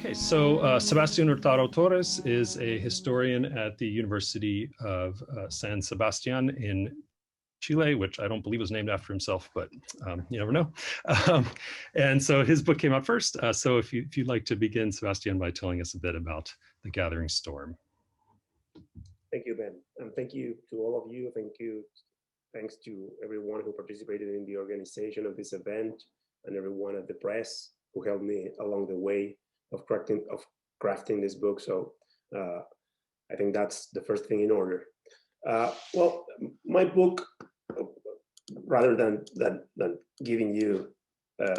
Okay, so Sebastian Hurtado-Torres is a historian at the University of San Sebastián in Chile, which I don't believe was named after himself, but you never know. And so his book came out first. So if you'd like to begin, Sebastian, by telling us a bit about The Gathering Storm. Thank you, Ben. And thank you to all of you. Thanks to everyone who participated in the organization of this event and everyone at the press who helped me along the way of crafting this book. So I think that's the first thing in order. Well, my book, rather than giving you a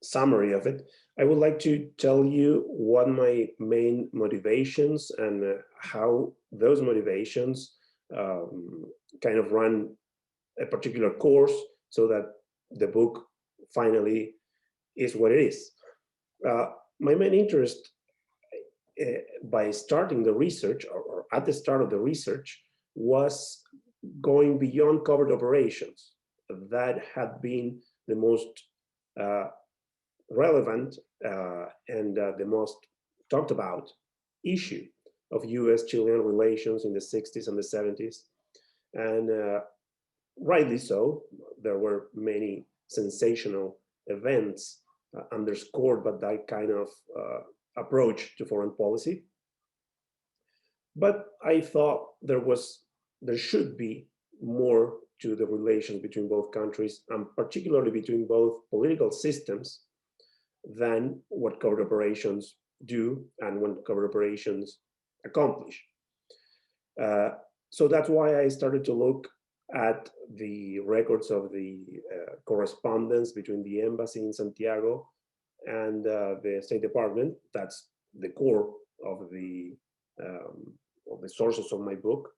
summary of it, I would like to tell you what my main motivations and how those motivations kind of run a particular course so that the book finally is what it is. My main interest by starting the research, or at the start of the research, was going beyond covert operations. That had been the most relevant and the most talked about issue of US-Chilean relations in the 60s and the 70s. And rightly so, there were many sensational events underscored by that kind of approach to foreign policy. But I thought there should be more to the relations between both countries, and particularly between both political systems, than what covert operations do and what covert operations accomplish. So that's why I started to look at the records of the correspondence between the embassy in Santiago and the State Department. That's the core of the sources of my book.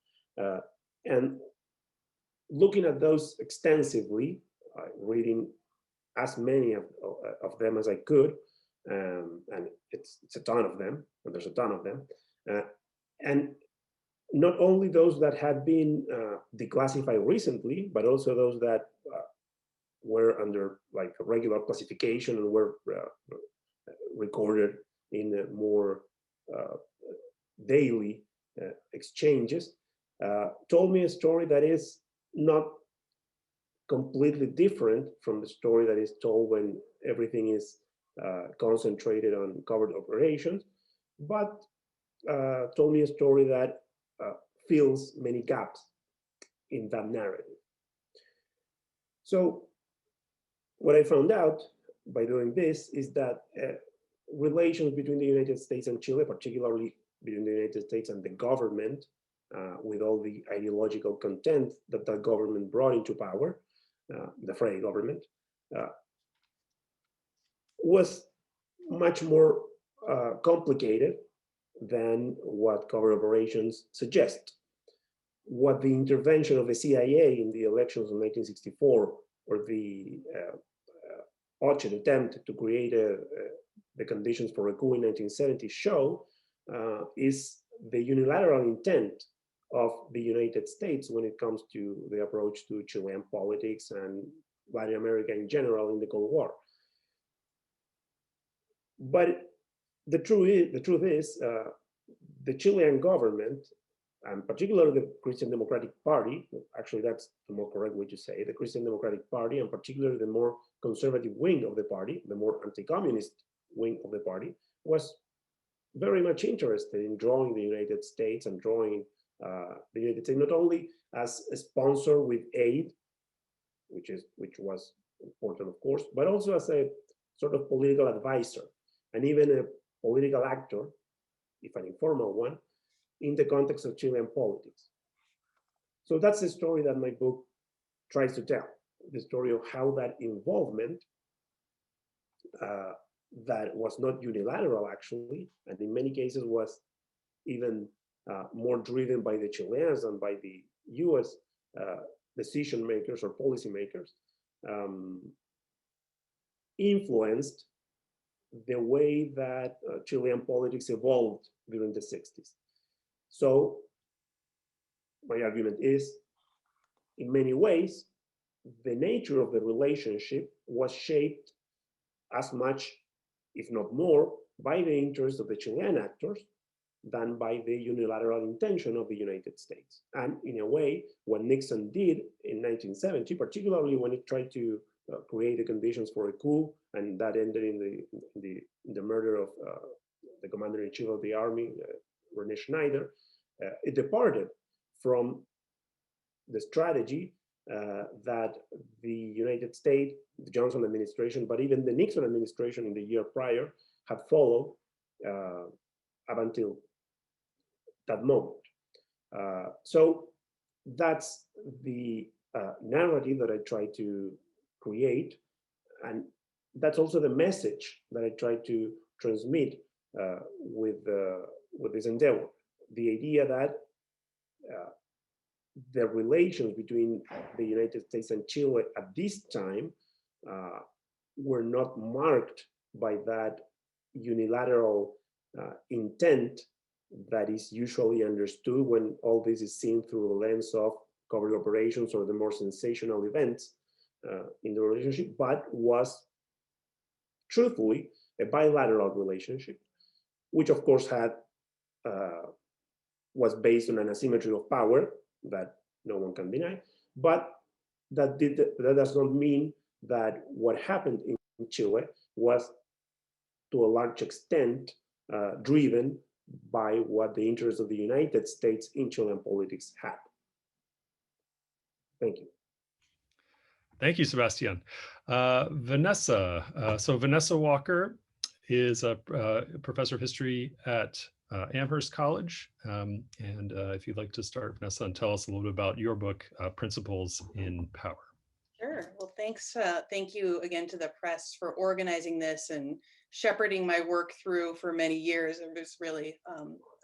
And looking at those extensively, reading as many of them as I could, and it's a ton of them, and there's a ton of them. And not only those that had been declassified recently, but also those that were under like a regular classification and were recorded in more daily exchanges, told me a story that is not completely different from the story that is told when everything is concentrated on covert operations, but told me a story that fills many gaps in that narrative. So what I found out by doing this is that relations between the United States and Chile, particularly between the United States and the government, with all the ideological content that the government brought into power, the Frey government, was much more complicated than what covert operations suggest. What the intervention of the CIA in the elections of 1964, or the botched attempt to create the conditions for a coup in 1970 show, is the unilateral intent of the United States when it comes to the approach to Chilean politics and Latin America in general in the Cold War. But the truth is, the Chilean government, and particularly the Christian Democratic Party, actually that's the more correct way to say, the Christian Democratic Party, and particularly the more conservative wing of the party, the more anti-communist wing of the party, was very much interested in drawing the United States and drawing the United States not only as a sponsor with aid, which was important, of course, but also as a sort of political advisor and even a political actor, if an informal one, in the context of Chilean politics. So that's the story that my book tries to tell, the story of how that involvement that was not unilateral actually, and in many cases was even more driven by the Chileans than by the US decision makers or policy makers, influenced the way that Chilean politics evolved during the 60s. So my argument is, in many ways, the nature of the relationship was shaped as much, if not more, by the interest of the Chilean actors than by the unilateral intention of the United States. And in a way, what Nixon did in 1970, particularly when he tried to create the conditions for a coup, and that ended in the murder of the commander-in-chief of the army, Rene Schneider, it departed from the strategy that the United States, the Johnson administration, but even the Nixon administration in the year prior had followed up until that moment. So that's the narrative that I try to create, and that's also the message that I try to transmit with this endeavor. The idea that the relations between the United States and Chile at this time were not marked by that unilateral intent that is usually understood when all this is seen through the lens of covert operations or the more sensational events in the relationship, but was truthfully a bilateral relationship, which of course was based on an asymmetry of power that no one can deny, but that does not mean that what happened in Chile was to a large extent driven by what the interests of the United States in Chilean politics had. Thank you. Thank you, Sebastian. Vanessa. So Vanessa Walker is a professor of history at Amherst College. And if you'd like to start, Vanessa, and tell us a little bit about your book, Principles in Power. Sure. Well, thanks. Thank you again to the press for organizing this and shepherding my work through for many years. It was really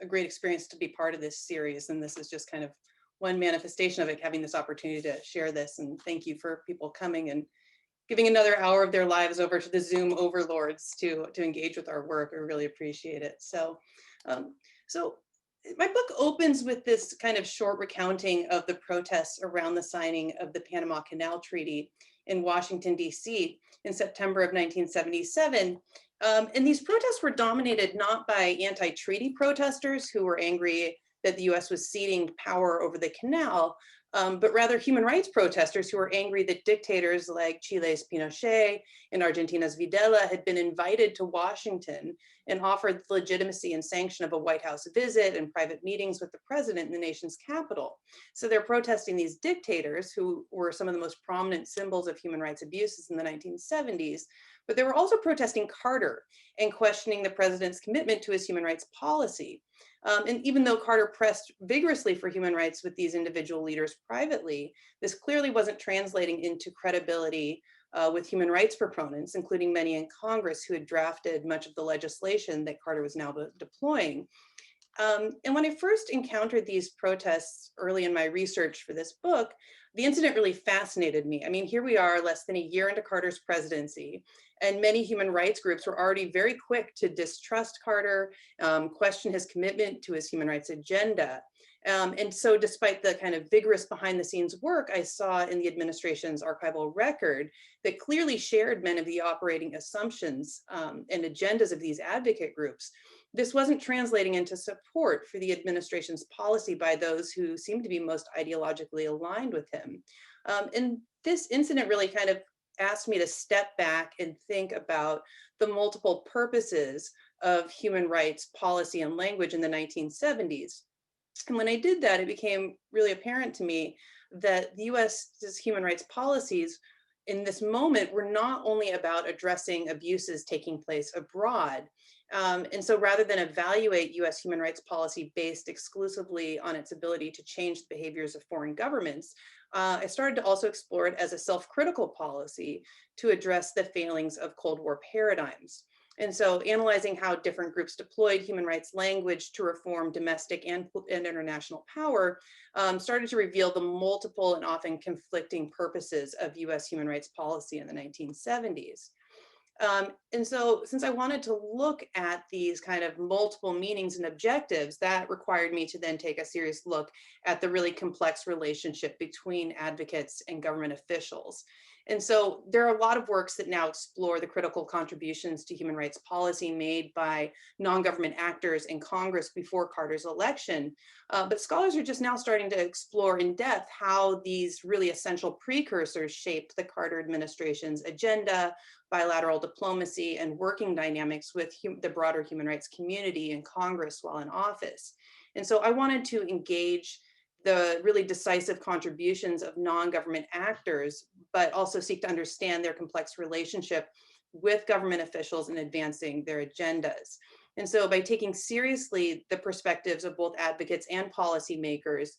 a great experience to be part of this series. And this is just kind of one manifestation of it, having this opportunity to share this. And thank you for people coming and giving another hour of their lives over to the Zoom overlords to engage with our work. I really appreciate it. So my book opens with this kind of short recounting of the protests around the signing of the Panama Canal Treaty in Washington, D.C. in September of 1977. And these protests were dominated not by anti-treaty protesters who were angry that the US was ceding power over the canal, but rather human rights protesters who were angry that dictators like Chile's Pinochet and Argentina's Videla had been invited to Washington and offered the legitimacy and sanction of a White House visit and private meetings with the president in the nation's capital. So they're protesting these dictators who were some of the most prominent symbols of human rights abuses in the 1970s, but they were also protesting Carter and questioning the president's commitment to his human rights policy. And even though Carter pressed vigorously for human rights with these individual leaders privately, this clearly wasn't translating into credibility with human rights proponents, including many in Congress who had drafted much of the legislation that Carter was now deploying. And when I first encountered these protests early in my research for this book, the incident really fascinated me. I mean, here we are less than a year into Carter's presidency, and many human rights groups were already very quick to distrust Carter, question his commitment to his human rights agenda. And so despite the kind of vigorous behind the scenes work I saw in the administration's archival record that clearly shared many of the operating assumptions and agendas of these advocate groups, this wasn't translating into support for the administration's policy by those who seemed to be most ideologically aligned with him. And this incident really kind of asked me to step back and think about the multiple purposes of human rights policy and language in the 1970s. And when I did that, it became really apparent to me that the US's human rights policies in this moment were not only about addressing abuses taking place abroad. And so rather than evaluate US human rights policy based exclusively on its ability to change the behaviors of foreign governments, I started to also explore it as a self-critical policy to address the failings of Cold War paradigms. And so analyzing how different groups deployed human rights language to reform domestic and international power started to reveal the multiple and often conflicting purposes of US human rights policy in the 1970s. And so since I wanted to look at these kind of multiple meanings and objectives, that required me to then take a serious look at the really complex relationship between advocates and government officials. And so there are a lot of works that now explore the critical contributions to human rights policy made by non-government actors in Congress before Carter's election. But scholars are just now starting to explore in depth how these really essential precursors shaped the Carter administration's agenda, bilateral diplomacy, and working dynamics with the broader human rights community in Congress while in office. And so I wanted to engage the really decisive contributions of non-government actors, but also seek to understand their complex relationship with government officials in advancing their agendas. And so by taking seriously the perspectives of both advocates and policymakers,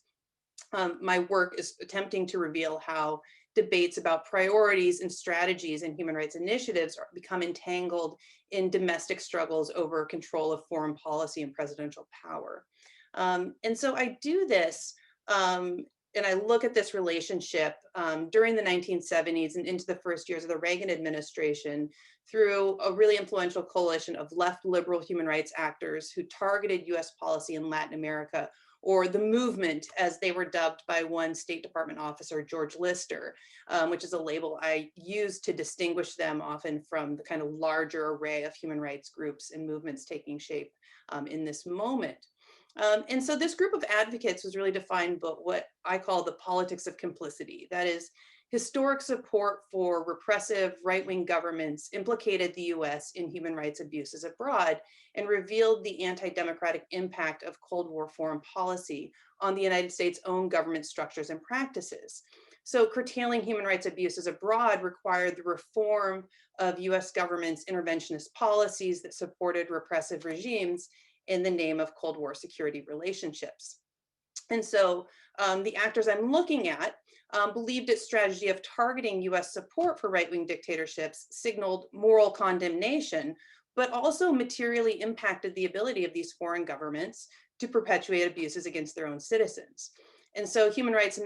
my work is attempting to reveal how debates about priorities and strategies in human rights initiatives become entangled in domestic struggles over control of foreign policy and presidential power. And so I do this, and I look at this relationship during the 1970s and into the first years of the Reagan administration through a really influential coalition of left liberal human rights actors who targeted US policy in Latin America, or the movement, as they were dubbed by one State Department officer, George Lister, which is a label I use to distinguish them often from the kind of larger array of human rights groups and movements taking shape in this moment. And so this group of advocates was really defined by what I call the politics of complicity. That is, historic support for repressive right-wing governments implicated the US in human rights abuses abroad and revealed the anti-democratic impact of Cold War foreign policy on the United States' own government structures and practices. So curtailing human rights abuses abroad required the reform of US government's interventionist policies that supported repressive regimes in the name of Cold War security relationships. And so the actors I'm looking at believed its strategy of targeting US support for right-wing dictatorships signaled moral condemnation, but also materially impacted the ability of these foreign governments to perpetuate abuses against their own citizens. And so human rights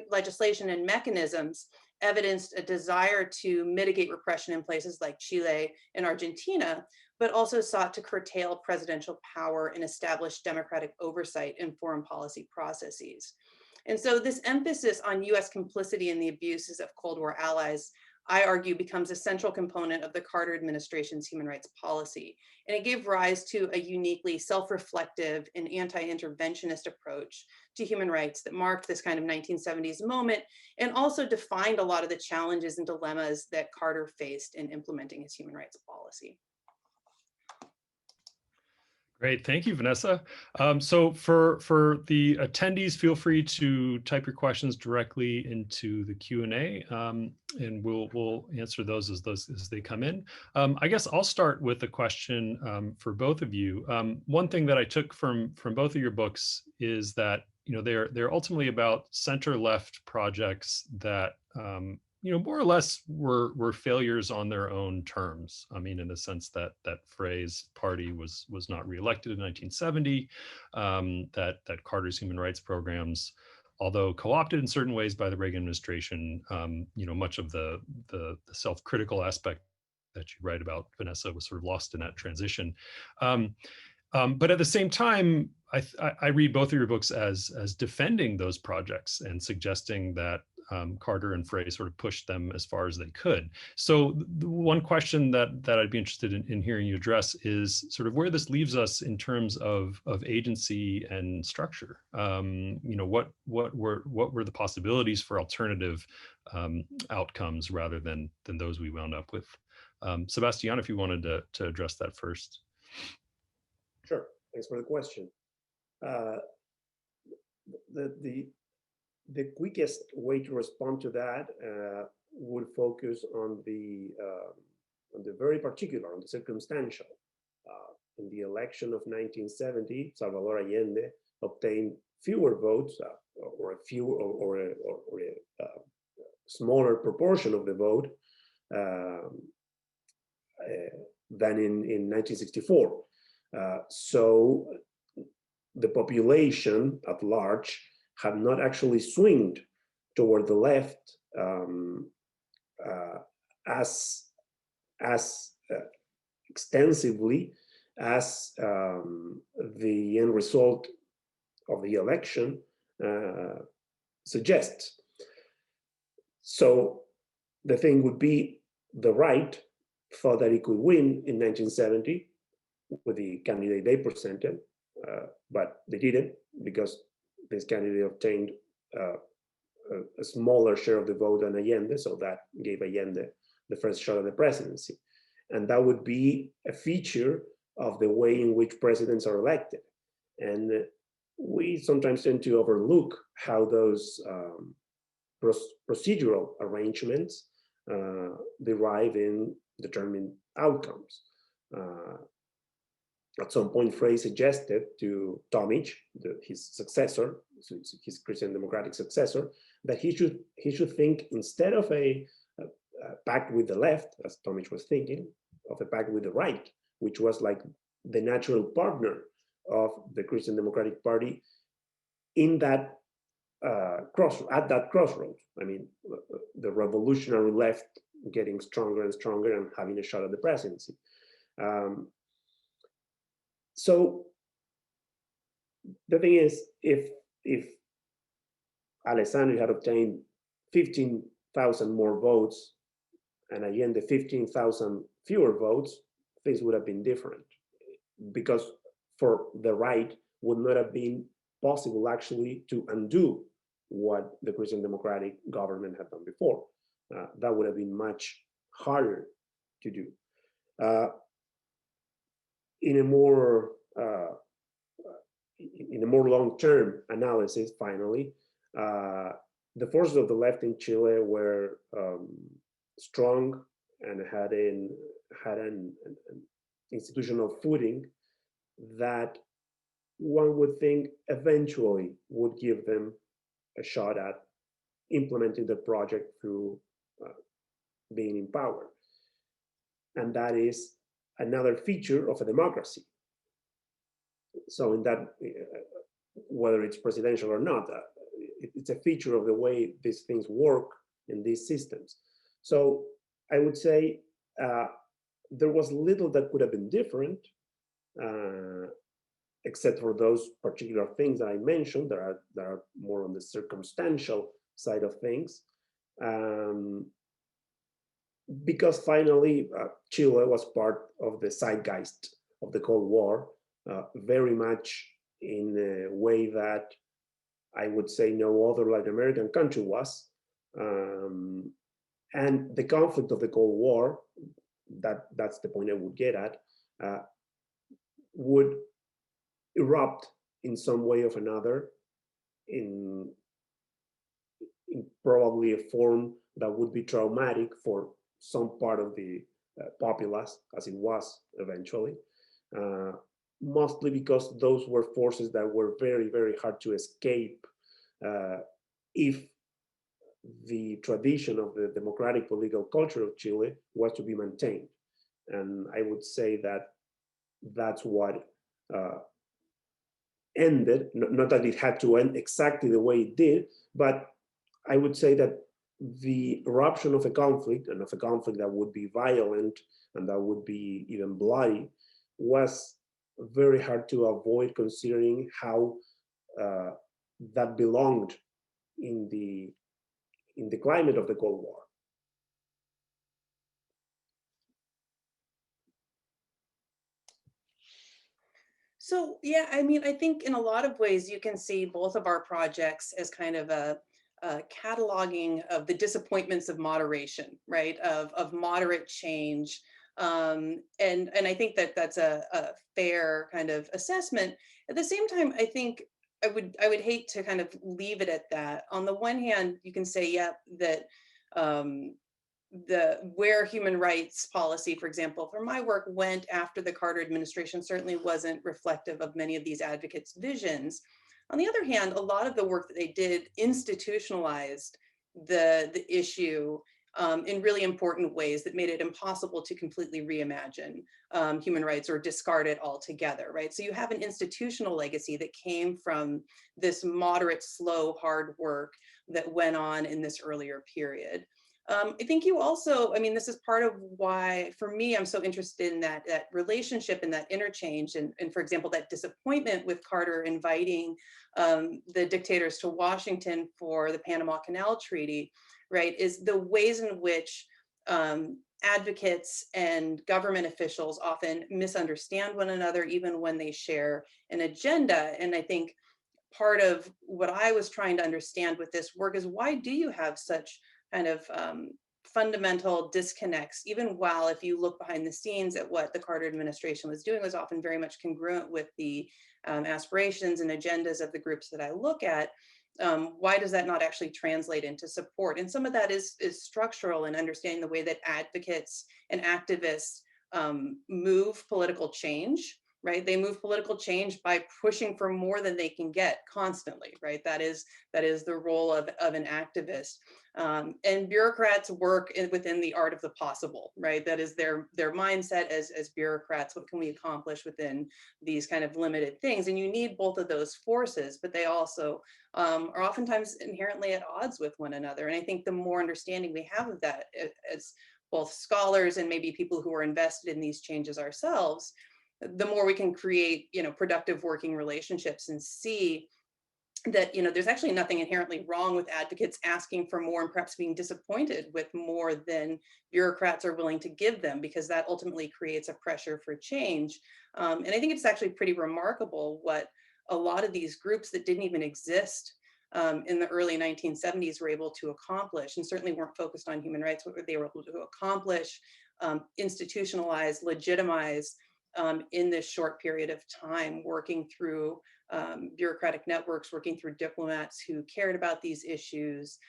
legislation and mechanisms evidenced a desire to mitigate repression in places like Chile and Argentina, but also sought to curtail presidential power and establish democratic oversight in foreign policy processes. And so this emphasis on US complicity in the abuses of Cold War allies, I argue, becomes a central component of the Carter administration's human rights policy. And it gave rise to a uniquely self-reflective and anti-interventionist approach to human rights that marked this kind of 1970s moment and also defined a lot of the challenges and dilemmas that Carter faced in implementing his human rights policy. Great, thank you, Vanessa. So for the attendees, feel free to type your questions directly into the Q&A, and we'll answer those as they come in. I guess I'll start with a question for both of you. One thing that I took from both of your books is that they're ultimately about center-left projects that more or less were failures on their own terms. I mean, in the sense that Frey's party was not reelected in 1970, that Carter's human rights programs, although co-opted in certain ways by the Reagan administration, much of the self-critical aspect that you write about, Vanessa, was sort of lost in that transition. But at the same time, I read both of your books as defending those projects and suggesting that Carter and Frey sort of pushed them as far as they could. So the one question that I'd be interested in hearing you address is sort of where this leaves us in terms of agency and structure. What were the possibilities for alternative outcomes rather than those we wound up with? Sebastian, if you wanted to address that first. Sure, thanks for the question. The quickest way to respond to that would focus on the very particular, on the circumstantial. In the election of 1970, Salvador Allende obtained fewer votes, or a smaller proportion of the vote than in 1964. So the population at large had not actually swinged toward the left as extensively as the end result of the election suggests. So the thing would be the right thought that it could win in 1970 with the candidate they presented, but they didn't, because this candidate obtained a smaller share of the vote than Allende, so that gave Allende the first shot at the presidency. And that would be a feature of the way in which presidents are elected. And we sometimes tend to overlook how those procedural arrangements derive in determined outcomes. At some point, Frey suggested to Tomic, his successor, his Christian Democratic successor, that he should think, instead of a pact with the left, as Tomic was thinking, of a pact with the right, which was like the natural partner of the Christian Democratic Party in that at that crossroads. I mean, the revolutionary left getting stronger and stronger and having a shot at the presidency. So the thing is, if Alessandri had obtained 15,000 more votes and Allende 15,000 fewer votes, things would have been different, because for the right would not have been possible actually to undo what the Christian Democratic government had done before. That would have been much harder to do. In a more long-term analysis, finally, the forces of the left in Chile were strong and had an institutional footing that one would think eventually would give them a shot at implementing the project through being in power. And that is another feature of a democracy. So in that, whether it's presidential or not, it's a feature of the way these things work in these systems. So I would say there was little that could have been different, except for those particular things that I mentioned that are more on the circumstantial side of things. Because finally, Chile was part of the zeitgeist of the Cold War, very much in a way that I would say no other Latin American country was. And the conflict of the Cold War, that's the point I would get at, would erupt in some way or another in probably a form that would be traumatic for some part of the populace, as it was eventually, mostly because those were forces that were very, very hard to escape if the tradition of the democratic political culture of Chile was to be maintained. And I would say that that's what ended, not that it had to end exactly the way it did, but I would say that the eruption of a conflict, and of a conflict that would be violent and that would be even bloody, was very hard to avoid, considering how that belonged in the climate of the Cold War. So yeah, I mean, I think in a lot of ways you can see both of our projects as kind of a cataloging of the disappointments of moderation, right? Of moderate change. And I think that that's a fair kind of assessment. At the same time, I think I would hate to kind of leave it at that. On the one hand, you can say, yeah, that where human rights policy, for example, for my work went after the Carter administration certainly wasn't reflective of many of these advocates' visions. On the other hand, a lot of the work that they did institutionalized the issue in really important ways that made it impossible to completely reimagine human rights or discard it altogether, right? So you have an institutional legacy that came from this moderate, slow, hard work that went on in this earlier period. I think you also, I mean, this is part of why, for me, I'm so interested in that relationship and that interchange. And for example, that disappointment with Carter inviting the dictators to Washington for the Panama Canal Treaty, right, is the ways in which advocates and government officials often misunderstand one another, even when they share an agenda. And I think part of what I was trying to understand with this work is, why do you have such kind of fundamental disconnects, even while, if you look behind the scenes at what the Carter administration was doing, was often very much congruent with the aspirations and agendas of the groups that I look at. Why does that not actually translate into support? And some of that is structural, and understanding the way that advocates and activists move political change, right? They move political change by pushing for more than they can get constantly, right? That is the role of an activist. And bureaucrats work within the art of the possible, right? That is their mindset as bureaucrats. What can we accomplish within these kind of limited things? And you need both of those forces, but they also are oftentimes inherently at odds with one another. And I think the more understanding we have of that as both scholars and maybe people who are invested in these changes ourselves, the more we can create, productive working relationships and see that, there's actually nothing inherently wrong with advocates asking for more and perhaps being disappointed with more than bureaucrats are willing to give them, because that ultimately creates a pressure for change. And I think it's actually pretty remarkable what a lot of these groups that didn't even exist in the early 1970s were able to accomplish, and certainly weren't focused on human rights, what they were able to accomplish, institutionalize, legitimize, in this short period of time, working through bureaucratic networks, working through diplomats who cared about these issues,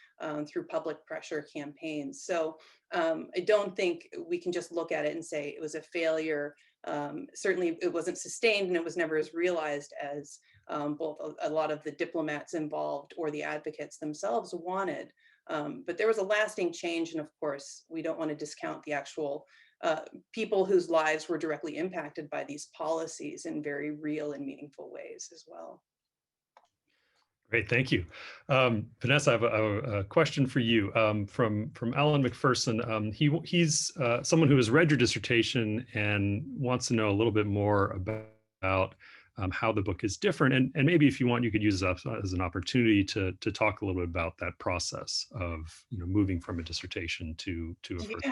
through public pressure campaigns. So I don't think we can just look at it and say it was a failure. Certainly it wasn't sustained, and it was never as realized as both a lot of the diplomats involved or the advocates themselves wanted. But there was a lasting change, and of course, we don't want to discount the actual people whose lives were directly impacted by these policies in very real and meaningful ways as well. Great, thank you. Vanessa, I have a question for you from Alan McPherson. He's someone who has read your dissertation and wants to know a little bit more about how the book is different. And maybe if you want, you could use this as an opportunity to talk a little bit about that process of moving from a dissertation to a first book.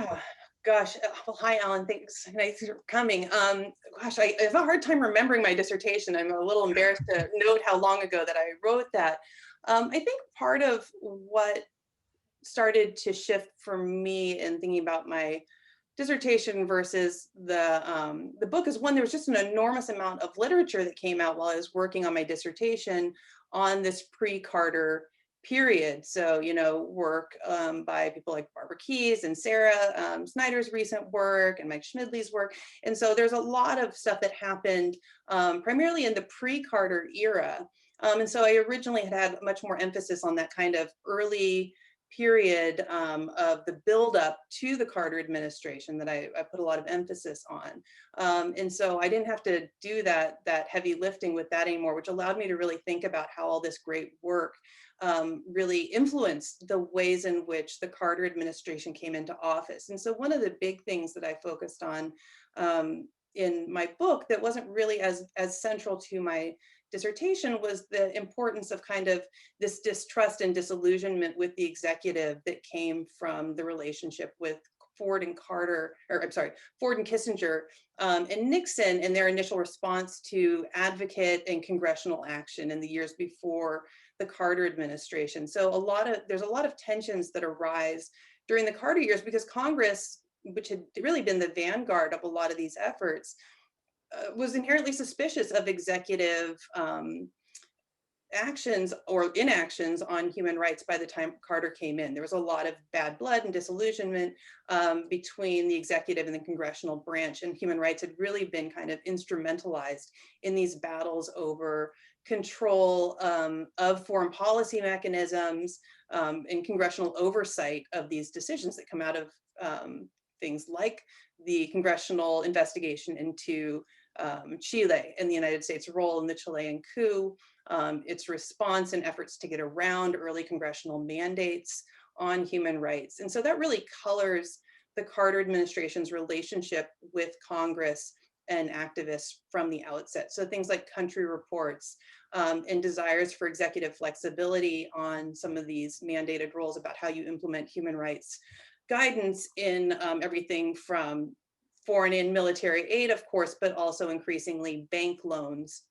Gosh, well, hi, Alan. Thanks for coming. Gosh, I have a hard time remembering my dissertation. I'm a little embarrassed to note how long ago that I wrote that. I think part of what started to shift for me in thinking about my dissertation versus the book is, one, there was just an enormous amount of literature that came out while I was working on my dissertation on this pre-Carter period. So, work by people like Barbara Keyes and Sarah Snyder's recent work, and Mike Schmidley's work. And so there's a lot of stuff that happened primarily in the pre-Carter era. And so I originally had much more emphasis on that kind of early period of the buildup to the Carter administration that I put a lot of emphasis on. And so I didn't have to do that heavy lifting with that anymore, which allowed me to really think about how all this great work really influenced the ways in which the Carter administration came into office. And so one of the big things that I focused on in my book that wasn't really as central to my dissertation was the importance of kind of this distrust and disillusionment with the executive that came from the relationship with Ford and Kissinger and Nixon, and their initial response to advocate and congressional action in the years before the Carter administration. So there's a lot of tensions that arise during the Carter years, because Congress, which had really been the vanguard of a lot of these efforts, was inherently suspicious of executive actions or inactions on human rights by the time Carter came in. There was a lot of bad blood and disillusionment between the executive and the congressional branch, and human rights had really been kind of instrumentalized in these battles over control of foreign policy mechanisms and congressional oversight of these decisions that come out of things like the congressional investigation into Chile and the United States' role in the Chilean coup, its response and efforts to get around early congressional mandates on human rights. And so that really colors the Carter administration's relationship with Congress and activists from the outset. So things like country reports and desires for executive flexibility on some of these mandated rules about how you implement human rights guidance in everything from foreign and military aid, of course, but also increasingly bank loans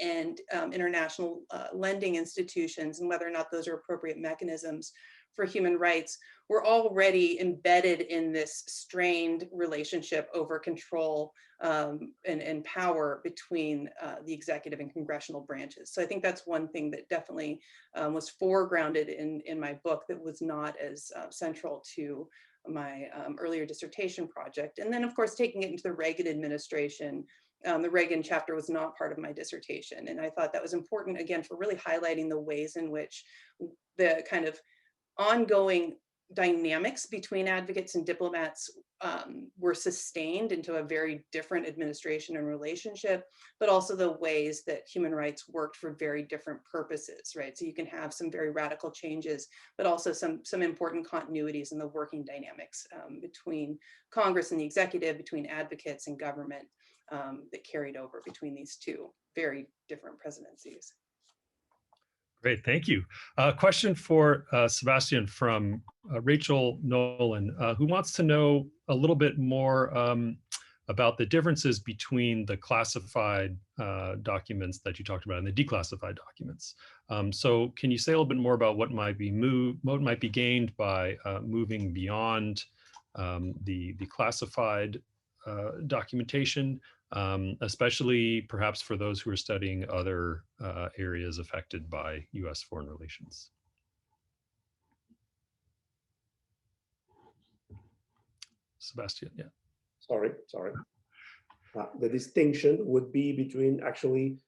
and international lending institutions, and whether or not those are appropriate mechanisms for human rights, were already embedded in this strained relationship over control and power between the executive and congressional branches. So I think that's one thing that definitely was foregrounded in my book that was not as central to my earlier dissertation project. And then, of course, taking it into the Reagan administration, the Reagan chapter was not part of my dissertation. And I thought that was important, again, for really highlighting the ways in which the kind of ongoing dynamics between advocates and diplomats were sustained into a very different administration and relationship, but also the ways that human rights worked for very different purposes, right? So you can have some very radical changes, but also some important continuities in the working dynamics between Congress and the executive, between advocates and government that carried over between these two very different presidencies. Great, thank you. Question for Sebastian from Rachel Nolan, who wants to know a little bit more about the differences between the classified documents that you talked about and the declassified documents. So can you say a little bit more about what might be gained by moving beyond the classified documentation, especially perhaps for those who are studying other areas affected by US foreign relations? Sebastian, yeah. Sorry. The distinction would be between actually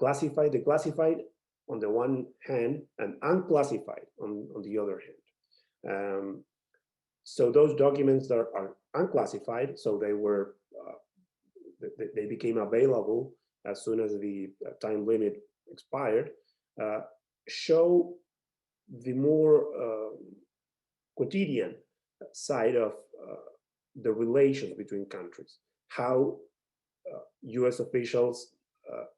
declassified on the one hand and unclassified on the other hand. So those documents that are unclassified, so they became available as soon as the time limit expired, show the more quotidian side of the relations between countries, how US officials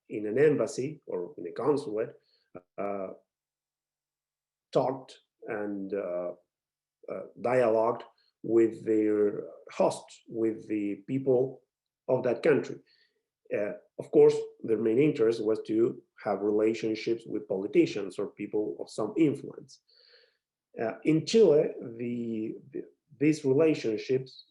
in an embassy or in a consulate talked and dialogued with their hosts, with the people of that country. Of course, their main interest was to have relationships with politicians or people of some influence. In Chile, these relationships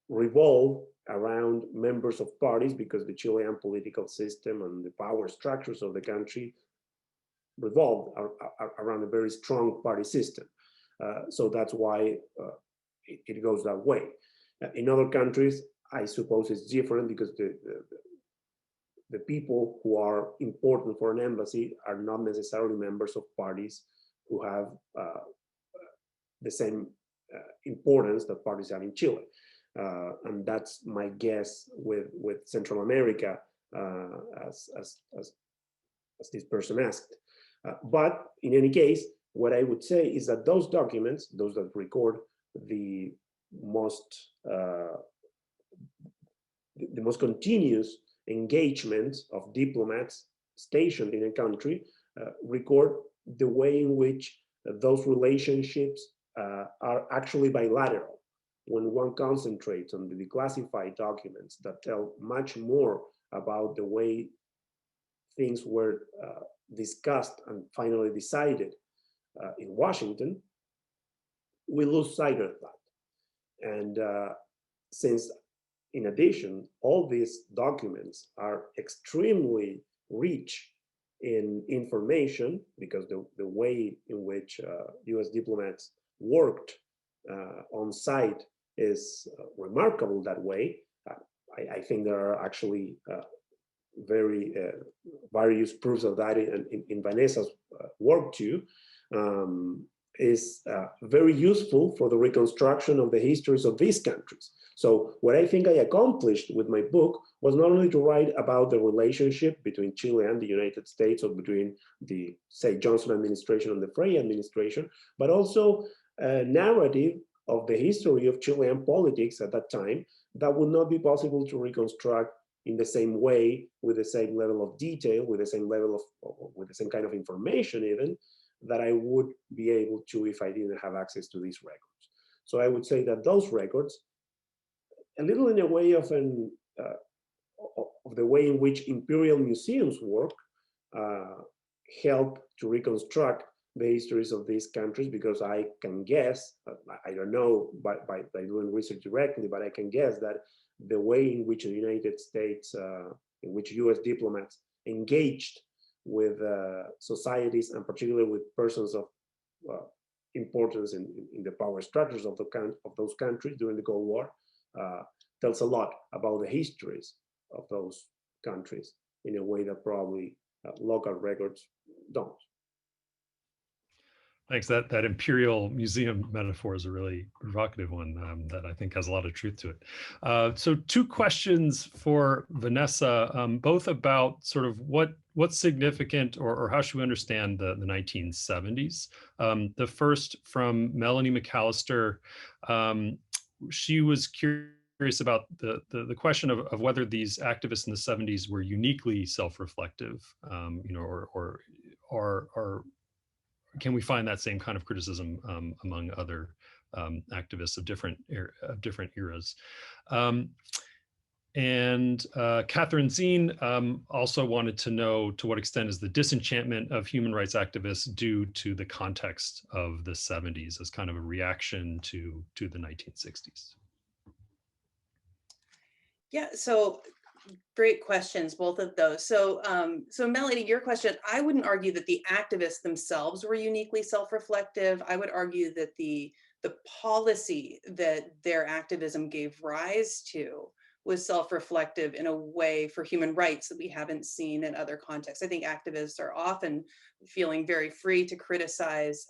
revolve around members of parties because the Chilean political system and the power structures of the country revolve around a very strong party system. So that's why it goes that way. In other countries, I suppose it's different because the people who are important for an embassy are not necessarily members of parties who have the same importance that parties have in Chile. And that's my guess with Central America, as this person asked. But in any case, what I would say is that those documents, those that record the most continuous engagement of diplomats stationed in a country, record the way in which those relationships are actually bilateral. When one concentrates on the declassified documents that tell much more about the way things were discussed and finally decided in Washington, we lose sight of that. And since, in addition, all these documents are extremely rich in information, because the way in which US diplomats worked on site is remarkable that way. I think there are actually very various proofs of that in Vanessa's work too. is very useful for the reconstruction of the histories of these countries. So what I think I accomplished with my book was not only to write about the relationship between Chile and the United States, or between the, say, Johnson administration and the Frey administration, but also a narrative of the history of Chilean politics at that time that would not be possible to reconstruct in the same way, with the same level of detail, with the same level of, with the same kind of information even, that I would be able to if I didn't have access to these records. So I would say that those records, a little in a way of the way in which imperial museums work, help to reconstruct the histories of these countries, because I can guess, I don't know by doing research directly, but I can guess that the way in which the United States, in which US diplomats engaged with societies, and particularly with persons of importance in the power structures of those countries during the Cold War, tells a lot about the histories of those countries in a way that probably local records don't. Thanks. That imperial museum metaphor is a really provocative one that I think has a lot of truth to it. So two questions for Vanessa, both about sort of what's significant, or how should we understand the 1970s. The first from Melanie McAllister. She was curious about the question of whether these activists in the 70s were uniquely self-reflective, or can we find that same kind of criticism among other activists of different eras? And Catherine Zine also wanted to know, to what extent is the disenchantment of human rights activists due to the context of the 70s as kind of a reaction to the 1960s? Yeah, so great questions, both of those. So, so Melanie, your question, I wouldn't argue that the activists themselves were uniquely self-reflective. I would argue that the policy that their activism gave rise to was self-reflective in a way for human rights that we haven't seen in other contexts. I think activists are often feeling very free to criticize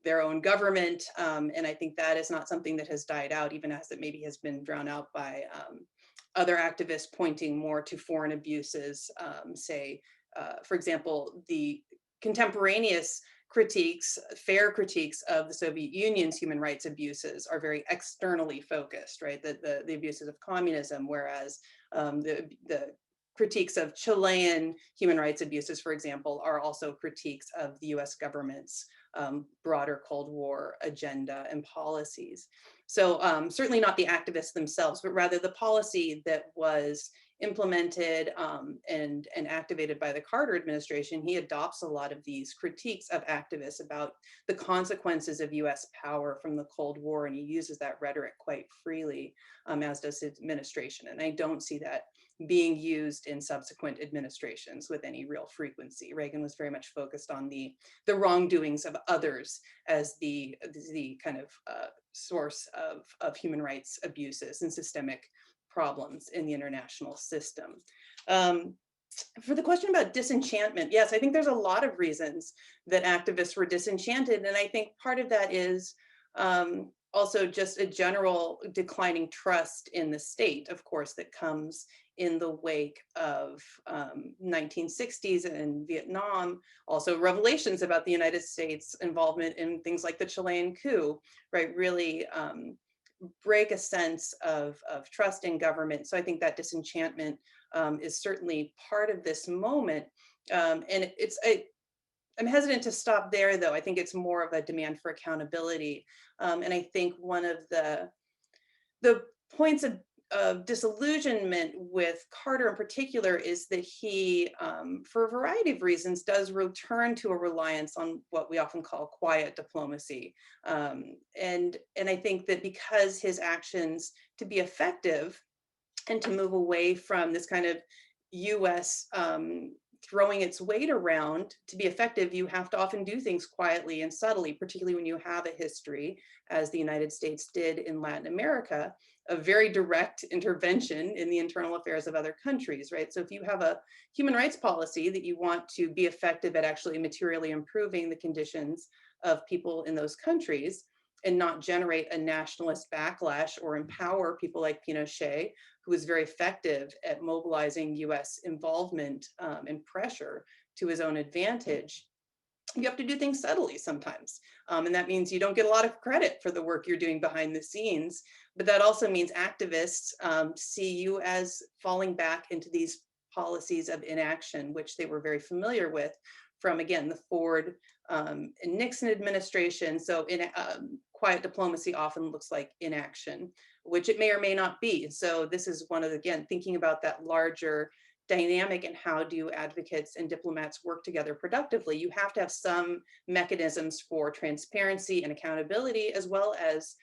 their own government, and I think that is not something that has died out, even as it maybe has been drowned out by other activists pointing more to foreign abuses, say, for example, the contemporaneous critiques, fair critiques of the Soviet Union's human rights abuses are very externally focused, right? The abuses of communism, whereas the critiques of Chilean human rights abuses, for example, are also critiques of the US government's broader Cold War agenda and policies. So certainly not the activists themselves, but rather the policy that was implemented and activated by the Carter administration. He adopts a lot of these critiques of activists about the consequences of US power from the Cold War, and he uses that rhetoric quite freely, as does his administration. And I don't see that being used in subsequent administrations with any real frequency. Reagan was very much focused on the wrongdoings of others as the kind of source of human rights abuses and systemic problems in the international system. For the question about disenchantment, yes, I think there's a lot of reasons that activists were disenchanted. And I think part of that is also just a general declining trust in the state, of course, that comes in the wake of 1960s and Vietnam, also revelations about the United States involvement in things like the Chilean coup, right, really break a sense of trust in government. So I think that disenchantment is certainly part of this moment. And I'm hesitant to stop there, though. I think it's more of a demand for accountability. And I think one of the points of disillusionment with Carter in particular is that he, for a variety of reasons, does return to a reliance on what we often call quiet diplomacy. And I think that because his actions, to be effective and to move away from this kind of US throwing its weight around, to be effective, you have to often do things quietly and subtly, particularly when you have a history, as the United States did in Latin America, of very direct intervention in the internal affairs of other countries, right? So if you have a human rights policy that you want to be effective at actually materially improving the conditions of people in those countries and not generate a nationalist backlash or empower people like Pinochet, who was very effective at mobilizing US involvement and pressure to his own advantage, you have to do things subtly sometimes. And that means you don't get a lot of credit for the work you're doing behind the scenes, but that also means activists see you as falling back into these policies of inaction, which they were very familiar with from, again, the Ford and Nixon administration. So quiet diplomacy often looks like inaction, which it may or may not be. So this is one of, again, thinking about that larger dynamic and how do advocates and diplomats work together productively. You have to have some mechanisms for transparency and accountability, as well as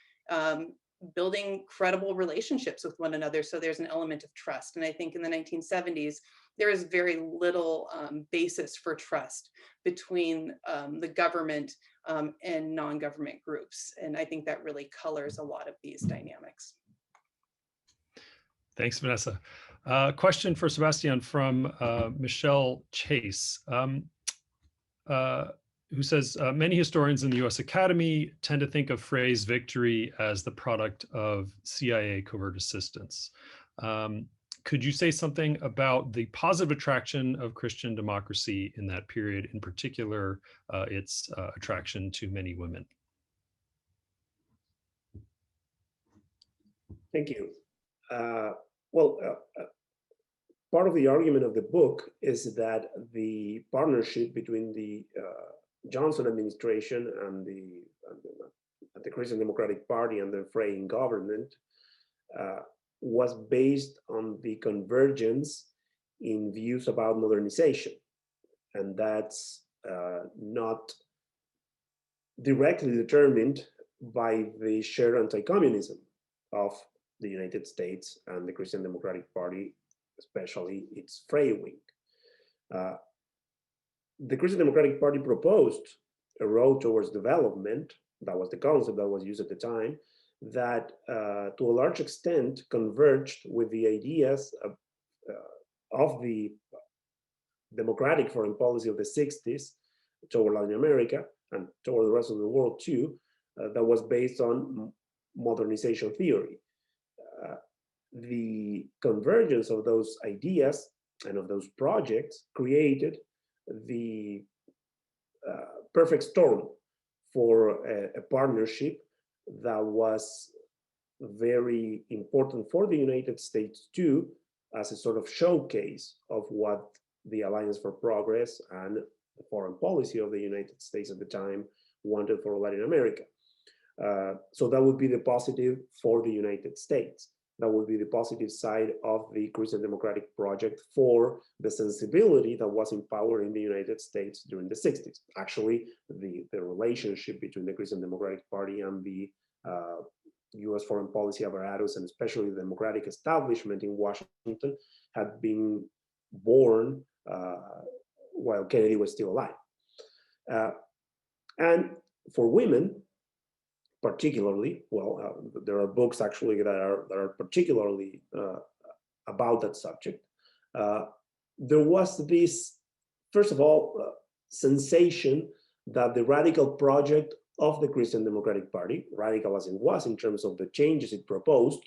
building credible relationships with one another. So there's an element of trust. And I think in the 1970s, there is very little basis for trust between the government and non-government groups. And I think that really colors a lot of these dynamics. Thanks, Vanessa. Question for Sebastian from Michelle Chase, who says, many historians in the US Academy tend to think of phrase victory as the product of CIA covert assistance. Could you say something about the positive attraction of Christian democracy in that period, in particular, its attraction to many women? Thank you. Part of the argument of the book is that the partnership between the Johnson administration and the Christian Democratic Party and the Reagan government was based on the convergence in views about modernization. And that's not directly determined by the shared anti-communism of the United States and the Christian Democratic Party, especially its framing. The Christian Democratic Party proposed a road towards development. That was the concept that was used at the time, that to a large extent converged with the ideas of the democratic foreign policy of the 60s toward Latin America and toward the rest of the world too, that was based on modernization theory. The convergence of those ideas and of those projects created the perfect storm for a partnership that was very important for the United States too, as a sort of showcase of what the Alliance for Progress and the foreign policy of the United States at the time wanted for Latin America. So that would be the positive for the United States. That would be the positive side of the Christian Democratic Project for the sensibility that was in power in the United States during the 60s. Actually, the relationship between the Christian Democratic Party and the US foreign policy apparatus, and especially the democratic establishment in Washington, had been born while Kennedy was still alive. And for women, particularly, there are books actually that are particularly about that subject. There was this, first of all, sensation that the radical project of the Christian Democratic Party, radical as it was in terms of the changes it proposed,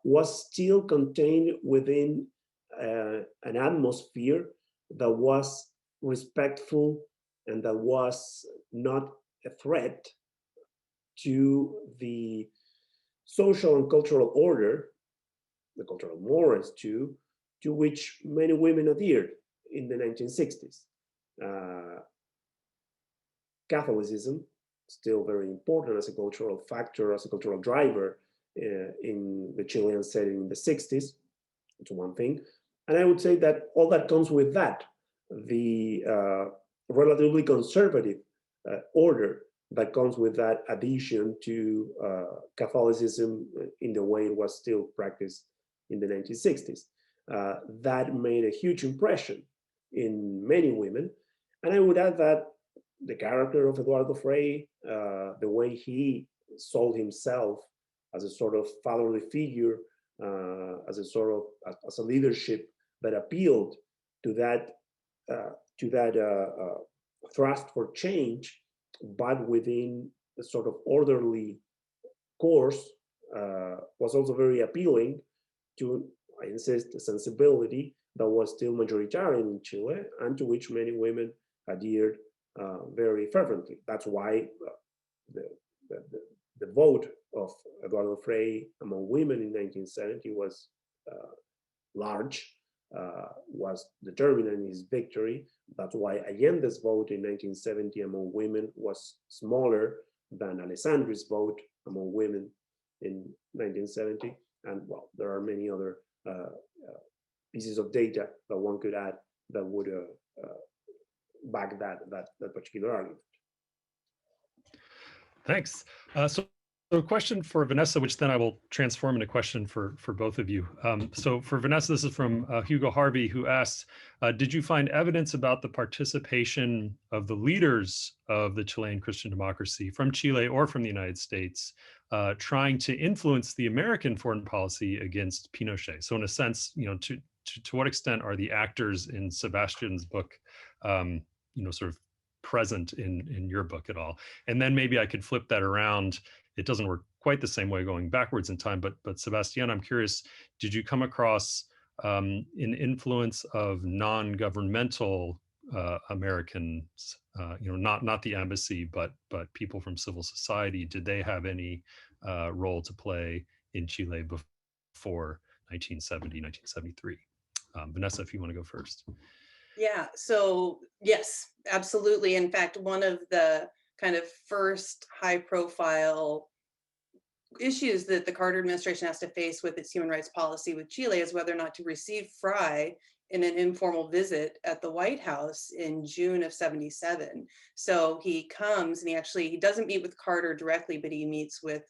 was still contained within an atmosphere that was respectful and that was not a threat to the social and cultural order, the cultural mores too, to which many women adhered in the 1960s. Catholicism, still very important as a cultural factor, as a cultural driver in the Chilean setting in the 60s, it's one thing. And I would say that all that comes with that, the relatively conservative order that comes with that addition to Catholicism in the way it was still practiced in the 1960s. That made a huge impression in many women. And I would add that the character of Eduardo Frei, the way he sold himself as a sort of fatherly figure, as a sort of as a leadership that appealed to that thrust for change, but within a sort of orderly course, was also very appealing to, I insist, a sensibility that was still majoritarian in Chile and to which many women adhered very fervently. That's why the vote of Eduardo Frei among women in 1970 was large, was determinant in his victory. That's why Allende's vote in 1970 among women was smaller than Alessandri's vote among women in 1970. And well, there are many other pieces of data that one could add that would back that particular argument. Thanks. So a question for Vanessa, which then I will transform into a question for both of you. So for Vanessa, this is from Hugo Harvey, who asked, did you find evidence about the participation of the leaders of the Chilean Christian democracy from Chile or from the United States trying to influence the American foreign policy against Pinochet? So in a sense, to what extent are the actors in Sebastian's book, sort of present in your book at all? And then maybe I could flip that around. It doesn't work quite the same way going backwards in time, but Sebastian, I'm curious, did you come across an influence of non-governmental Americans, not the embassy, but people from civil society? Did they have any role to play in Chile before 1970, 1973? Vanessa, if you want to go first. Yeah, so yes, absolutely. In fact, one of the kind of first high profile issues that the Carter administration has to face with its human rights policy with Chile is whether or not to receive Frei in an informal visit at the White House in June of '77. So he comes and he doesn't meet with Carter directly, but he meets with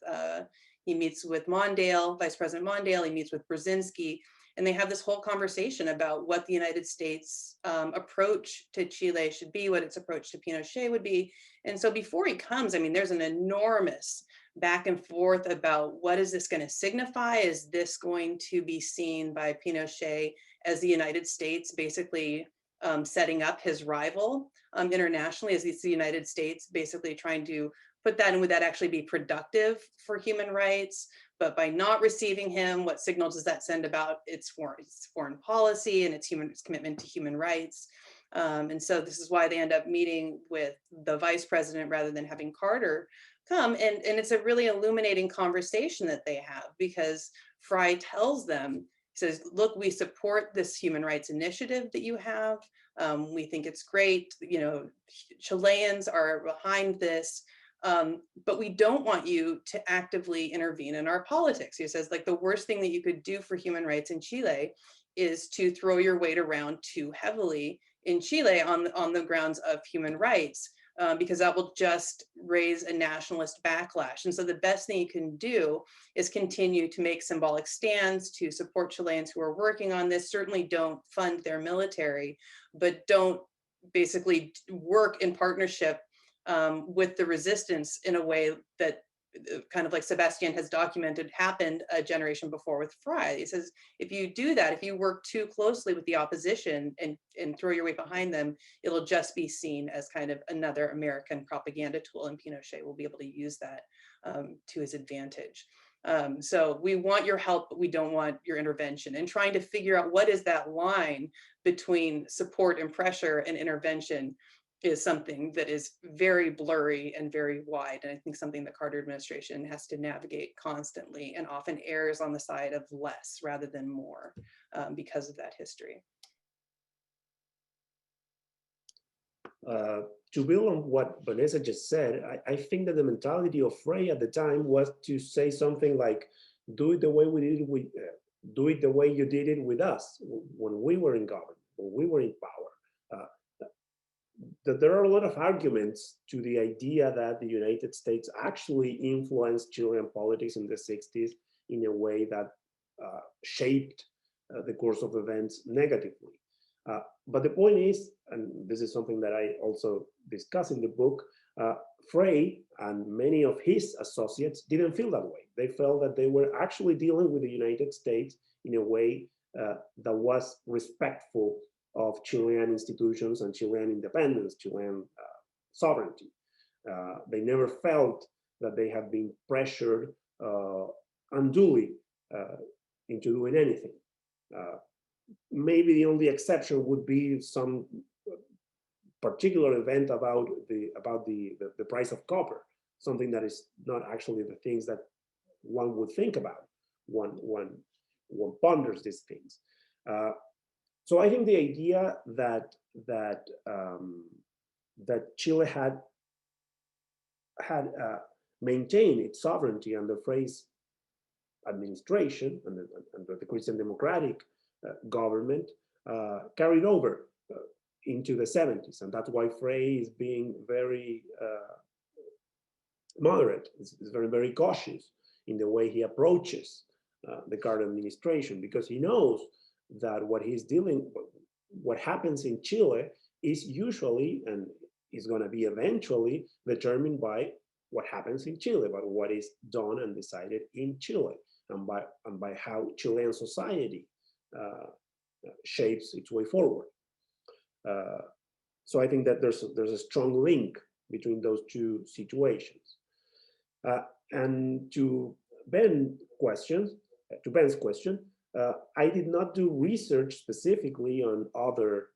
Mondale, Vice President Mondale, he meets with Brzezinski, and they have this whole conversation about what the United States approach to Chile should be, what its approach to Pinochet would be. And so before he comes, there's an enormous back and forth about what is this going to signify? Is this going to be seen by Pinochet as the United States basically setting up his rival internationally? Is the United States basically trying to put that in? Would that actually be productive for human rights? But by not receiving him, what signal does that send about its foreign policy and its commitment to human rights? And so this is why they end up meeting with the vice president rather than having Carter come. And it's a really illuminating conversation that they have, because Frei tells them, he says, look, we support this human rights initiative that you have. We think it's great. Chileans are behind this. But we don't want you to actively intervene in our politics. He says, the worst thing that you could do for human rights in Chile is to throw your weight around too heavily in Chile on the grounds of human rights, because that will just raise a nationalist backlash. And so the best thing you can do is continue to make symbolic stands to support Chileans who are working on this. Certainly don't fund their military, but don't basically work in partnership with the resistance in a way that kind of like Sebastian has documented happened a generation before with Frei. He says, if you do that, if you work too closely with the opposition and throw your weight behind them, it'll just be seen as kind of another American propaganda tool, and Pinochet will be able to use that to his advantage. So we want your help, but we don't want your intervention. And trying to figure out what is that line between support and pressure and intervention is something that is very blurry and very wide. And I think something the Carter administration has to navigate constantly, and often errs on the side of less rather than more because of that history. To build on what Vanessa just said, I think that the mentality of Frei at the time was to say something like, do it the way we did it do it the way you did it with us when we were in government, when we were in power. That there are a lot of arguments to the idea that the United States actually influenced Chilean politics in the 60s in a way that shaped the course of events negatively. But the point is, and this is something that I also discuss in the book, Frey and many of his associates didn't feel that way. They felt that they were actually dealing with the United States in a way that was respectful of Chilean institutions and Chilean independence, Chilean sovereignty. They never felt that they had been pressured unduly into doing anything. Maybe the only exception would be some particular event about the price of copper, something that is not actually the things that one would think about. One ponders these things. So I think the idea that Chile had maintained its sovereignty under Frey's administration and the Christian Democratic government carried over into the 70s, and that's why Frey is being very moderate. Is very cautious in the way he approaches the current administration, because he knows that what happens in Chile is usually and is going to be eventually determined by what happens in Chile, but what is done and decided in Chile, and by how Chilean society shapes its way forward. So I think that there's a strong link between those two situations. And to Ben's question, I did not do research specifically on other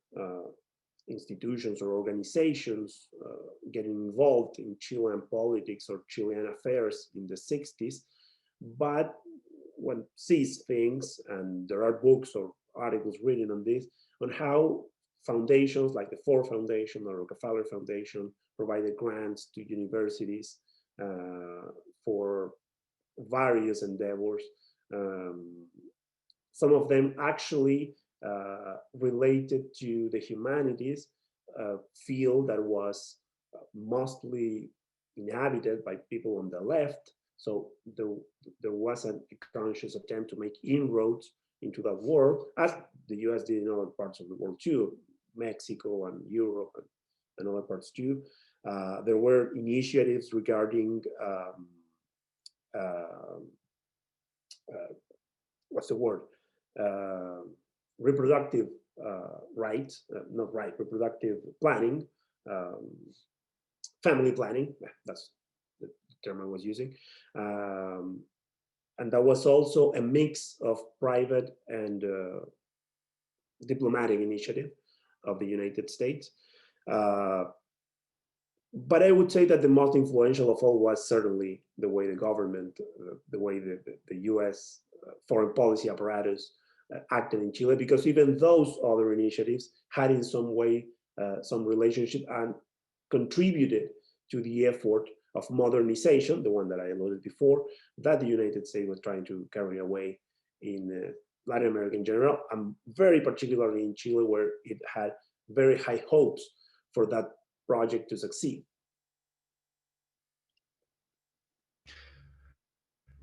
institutions or organizations getting involved in Chilean politics or Chilean affairs in the 60s, but one sees things, and there are books or articles written on this, on how foundations like the Ford Foundation or Rockefeller Foundation provided grants to universities for various endeavors. Some of them actually related to the humanities field that was mostly inhabited by people on the left. So there was a conscious attempt to make inroads into that world, as the US did in other parts of the world too, Mexico and Europe and other parts too. There were initiatives regarding what's the word? Reproductive rights, reproductive planning, family planning, that's the term I was using. And that was also a mix of private and diplomatic initiative of the United States. But I would say that the most influential of all was certainly the way the government, the way the US foreign policy apparatus acted in Chile, because even those other initiatives had in some way some relationship and contributed to the effort of modernization, the one that I alluded before, that the United States was trying to carry away in Latin America in general, and very particularly in Chile, where it had very high hopes for that project to succeed.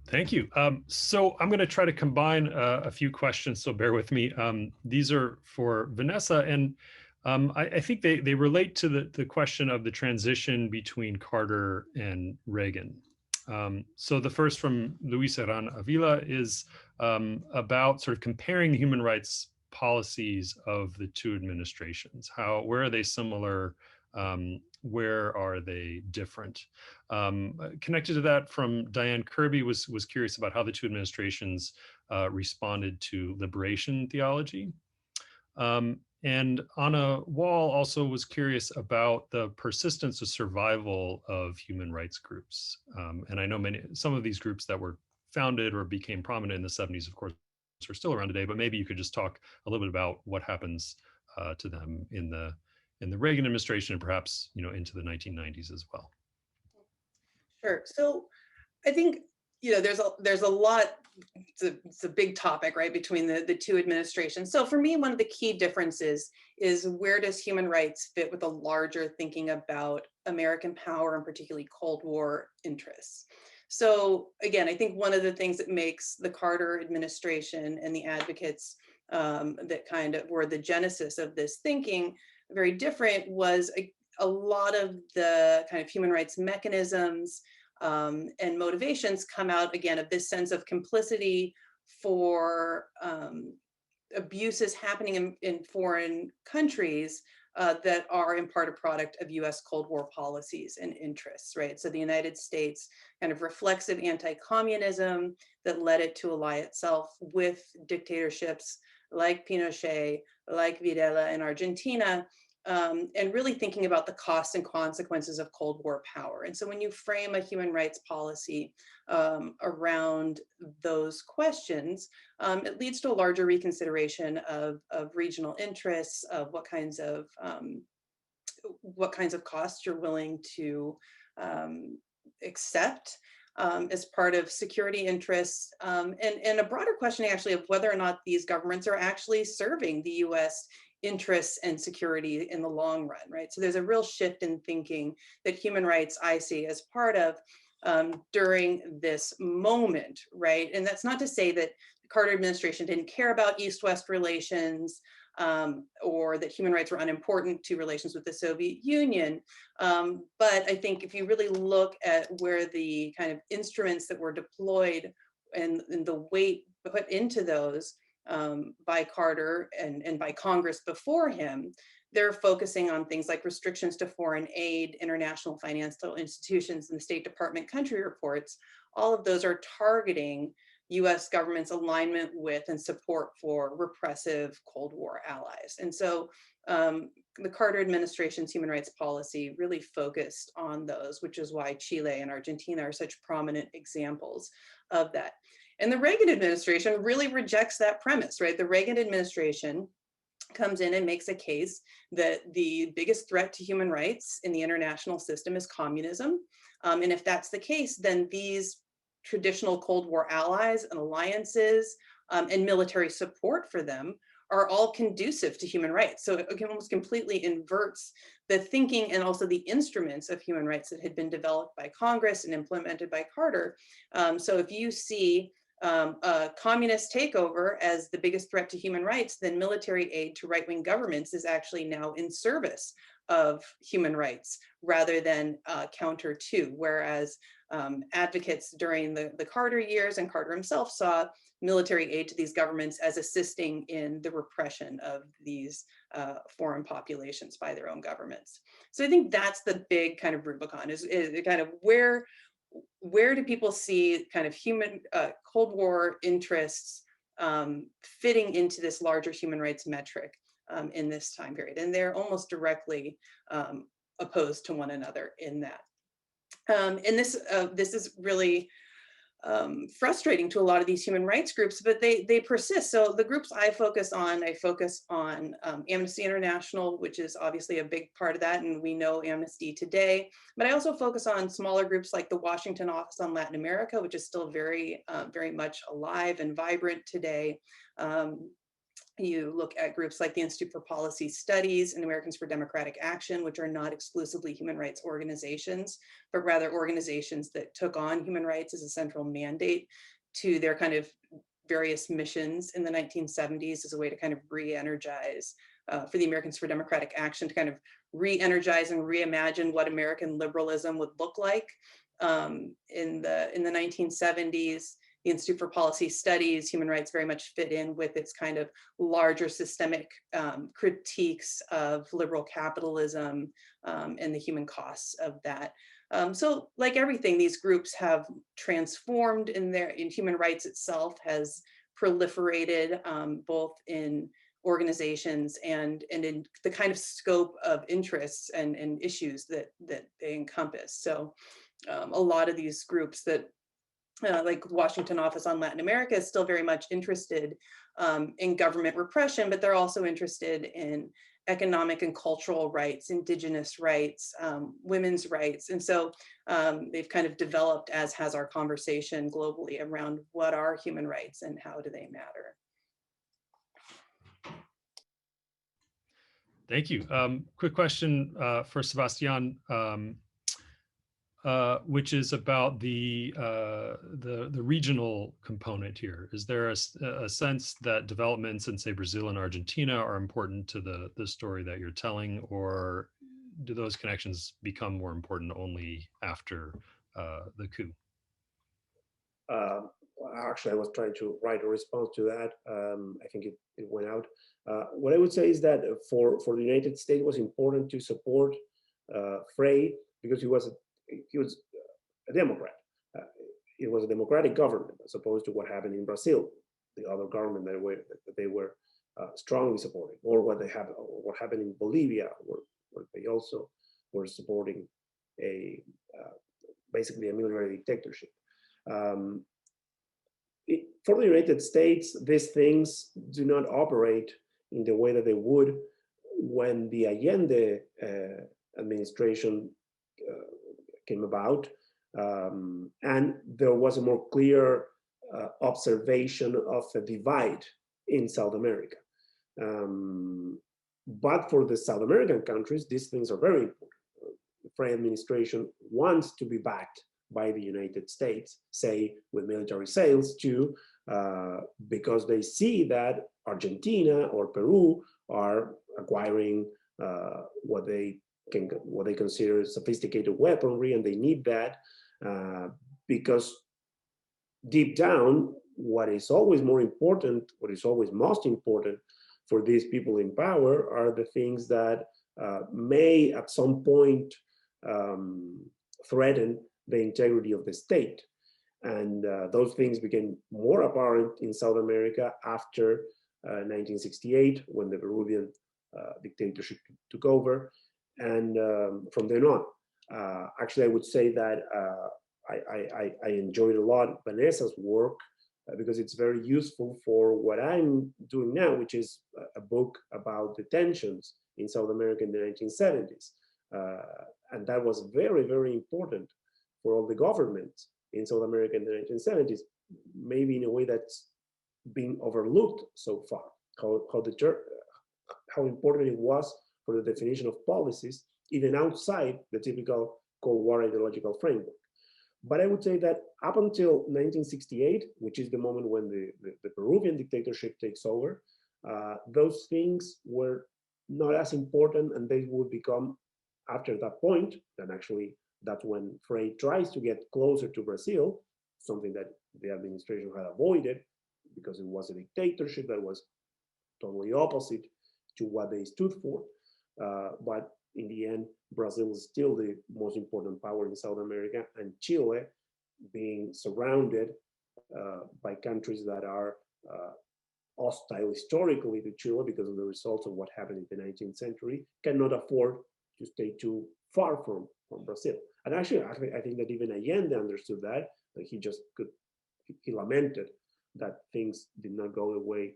Thank you. So I'm going to try to combine a few questions, so bear with me. These are for Vanessa, and I think they relate to the question of the transition between Carter and Reagan. So the first from Luis Herrán Avila is about sort of comparing human rights policies of the two administrations. Where are they similar? Where are they different? Connected to that, from Diane Kirby was curious about how the two administrations responded to liberation theology. And Anna Wall also was curious about the persistence of survival of human rights groups. And I know some of these groups that were founded or became prominent in the 70s, of course, are still around today, but maybe you could just talk a little bit about what happens to them in the Reagan administration, and perhaps into the 1990s as well. Sure. So I think there's a lot. It's a big topic, right, between the two administrations. So for me, one of the key differences is, where does human rights fit with a larger thinking about American power and particularly Cold War interests? So again, I think one of the things that makes the Carter administration and the advocates that kind of were the genesis of this thinking, very different, was a lot of the kind of human rights mechanisms and motivations come out, again, of this sense of complicity for abuses happening in foreign countries that are in part a product of US Cold War policies and interests, right? So the United States kind of reflexive anti-communism that led it to ally itself with dictatorships like Pinochet, like Videla in Argentina, and really thinking about the costs and consequences of Cold War power. And so when you frame a human rights policy around those questions, it leads to a larger reconsideration of regional interests, of what kinds of costs you're willing to accept as part of security interests, and a broader question actually of whether or not these governments are actually serving the US interests and security in the long run, right? So there's a real shift in thinking that human rights I see as part of during this moment, right? And that's not to say that the Carter administration didn't care about East-West relations or that human rights were unimportant to relations with the Soviet Union. But I think if you really look at where the kind of instruments that were deployed and the weight put into those by Carter and by Congress before him, they're focusing on things like restrictions to foreign aid, international financial institutions, and the State Department country reports. All of those are targeting US government's alignment with and support for repressive Cold War allies. And so the Carter administration's human rights policy really focused on those, which is why Chile and Argentina are such prominent examples of that. And the Reagan administration really rejects that premise, right? The Reagan administration comes in and makes a case that the biggest threat to human rights in the international system is communism. And if that's the case, then these traditional Cold War allies and alliances and military support for them are all conducive to human rights. So it almost completely inverts the thinking and also the instruments of human rights that had been developed by Congress and implemented by Carter. So if you see a communist takeover as the biggest threat to human rights, then military aid to right-wing governments is actually now in service of human rights rather than counter to, whereas advocates during the Carter years and Carter himself saw military aid to these governments as assisting in the repression of these foreign populations by their own governments. So I think that's the big kind of Rubicon is kind of where do people see kind of human Cold War interests fitting into this larger human rights metric in this time period? And they're almost directly opposed to one another in that. And this is really frustrating to a lot of these human rights groups, but they persist. So the groups I focus on Amnesty International, which is obviously a big part of that, and we know Amnesty today, but I also focus on smaller groups like the Washington Office on Latin America, which is still very much alive and vibrant today. You look at groups like the Institute for Policy Studies and Americans for Democratic Action, which are not exclusively human rights organizations, but rather organizations that took on human rights as a central mandate to their kind of various missions in the 1970s as a way to kind of re-energize, for the Americans for Democratic Action to kind of re-energize and reimagine what American liberalism would look like in the 1970s. The Institute for Policy Studies, human rights very much fit in with its kind of larger systemic critiques of liberal capitalism and the human costs of that. So like everything, these groups have transformed in human rights itself has proliferated both in organizations and in the kind of scope of interests and issues that they encompass. So a lot of these groups that like Washington Office on Latin America is still very much interested in government repression, but they're also interested in economic and cultural rights, indigenous rights, women's rights. And so they've kind of developed, as has our conversation globally, around what are human rights and how do they matter. Thank you. Quick question for Sebastian. which is about the regional component here. Is there a sense that developments in, say, Brazil and Argentina are important to the story that you're telling, or do those connections become more important only after the coup? Actually, I was trying to write a response to that. I think it went out. What I would say is that for the United States, it was important to support Frei because he was a Democrat. It was a democratic government as opposed to what happened in Brazil, the other government that they were strongly supporting, or what happened in Bolivia, where they also were supporting basically a military dictatorship. For the United States, these things do not operate in the way that they would when the Allende administration came about, and there was a more clear observation of a divide in South America. But for the South American countries, these things are very important. The Frei administration wants to be backed by the United States, say with military sales too, because they see that Argentina or Peru are acquiring what they consider sophisticated weaponry, and they need that because deep down, what is always most important for these people in power are the things that may at some point threaten the integrity of the state. And those things became more apparent in South America after 1968, when the Peruvian dictatorship took over. And from then on, actually, I would say that I enjoyed a lot Vanessa's work because it's very useful for what I'm doing now, which is a book about the tensions in South America in the 1970s. And that was very, very important for all the governments in South America in the 1970s, maybe in a way that's been overlooked so far, how important it was for the definition of policies, even outside the typical Cold War ideological framework. But I would say that up until 1968, which is the moment when the Peruvian dictatorship takes over, those things were not as important, and they would become, after that point, and actually that's when Frei tries to get closer to Brazil, something that the administration had avoided because it was a dictatorship that was totally opposite to what they stood for. But in the end, Brazil is still the most important power in South America, and Chile, being surrounded by countries that are hostile historically to Chile because of the results of what happened in the 19th century, cannot afford to stay too far from Brazil. And actually, I think that even Allende understood that he lamented that things did not go the way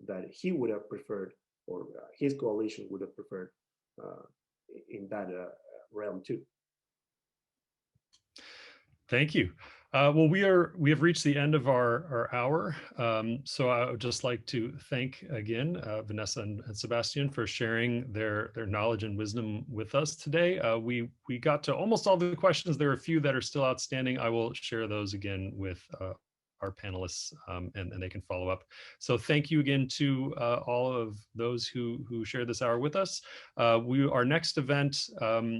that he would have preferred, or his coalition would have preferred in that realm too. Thank you. Well, we have reached the end of our hour. So I would just like to thank again Vanessa and Sebastian for sharing their knowledge and wisdom with us today. We got to almost all the questions. There are a few that are still outstanding. I will share those again with our panelists, and they can follow up. So thank you again to all of those who shared this hour with us. Our next event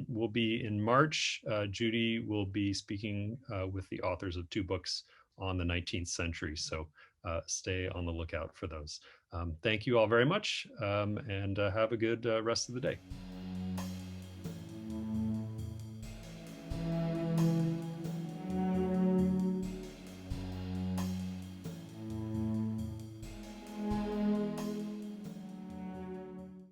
will be in March. Judy will be speaking with the authors of 2 books on the 19th century. So stay on the lookout for those. Thank you all very much, and have a good rest of the day.